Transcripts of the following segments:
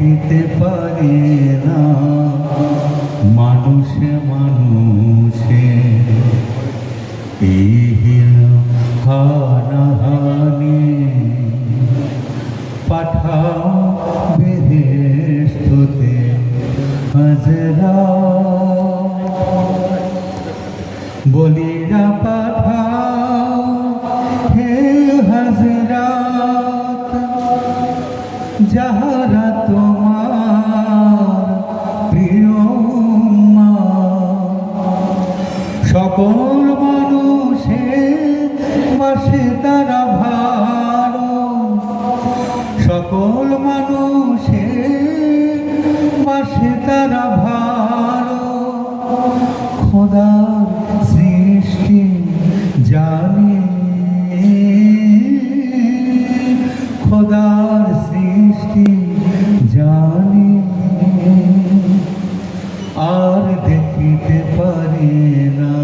দিতে পারে না মানুষে মানুষে এই হানাহানি পাঠাও বেহেশতে হাজরা বলিরা পাঠাও হে হযরত যাহারা তোমার প্রিয় সকল মানুষের বাসে তারা ভালো সকল মানুষের বাসে তারা ভালো খোদার সৃষ্টি জানে খোদার সৃষ্টি জানে আর দেখিতে পারে না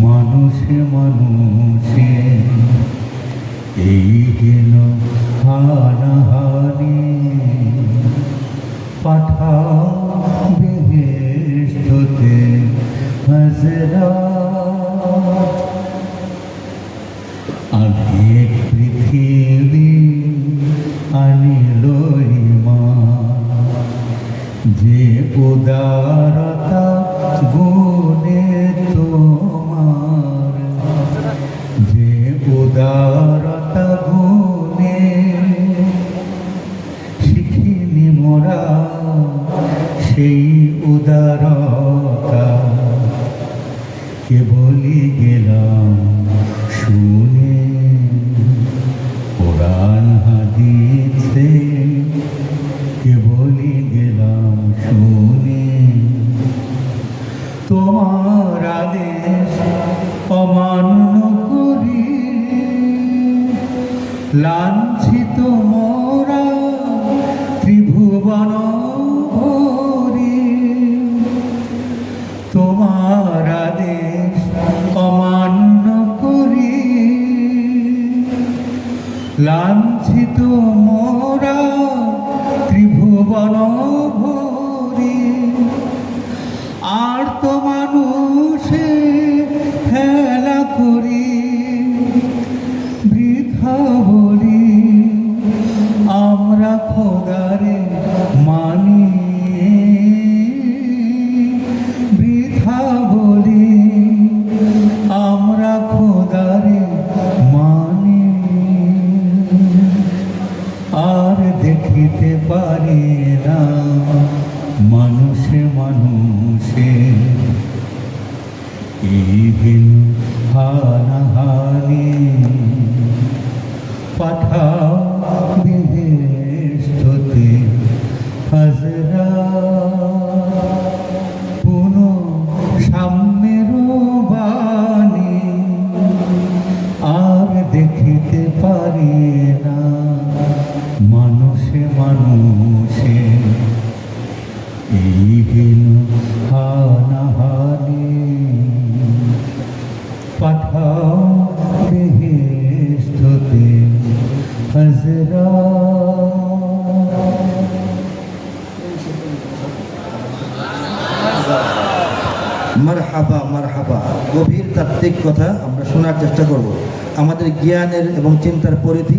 মানুষে মানুষে এই হেন হানাহানি পাঠাও বেহেশতে হাজরা আগে পৃথিবী আনিল ইমান যে উদারতা গুণে তোমার যে উদারতা গুণে শিখিনি মোরা সেই উদারতা কেবলই গেলাম শুনে কোরআন হাদিসে কেবলই গেলাম শুনে তোমার আদেশ অমান্য করি লাঞ্ছিত মোরা ত্রিভুবন ভরি তোমার আদেশ অমান্য করি লাঞ্ছিত মোরা ত্রিভুবন ভরি আর তো মানুষে খেলা করি বৃথা বলি আমরা খোদারে মানি বৃথা বলি আমরা খোদারে মানি আর দেখিতে পারি না মানুষে মানুষে এই দিন হানাহানি পাঠাও বেহেশতে হাজরা পুন সাম্যের বাণী আর দেখিতে পারি না মানুষে মানুষে এই দিন হানাহানি পাঠাও বেহেশতে হাজরা মারহাবা মারহাবা। গভীর তাত্ত্বিক কথা আমরা শোনার চেষ্টা করব। আমাদের জ্ঞানের এবং চিন্তার পরিধি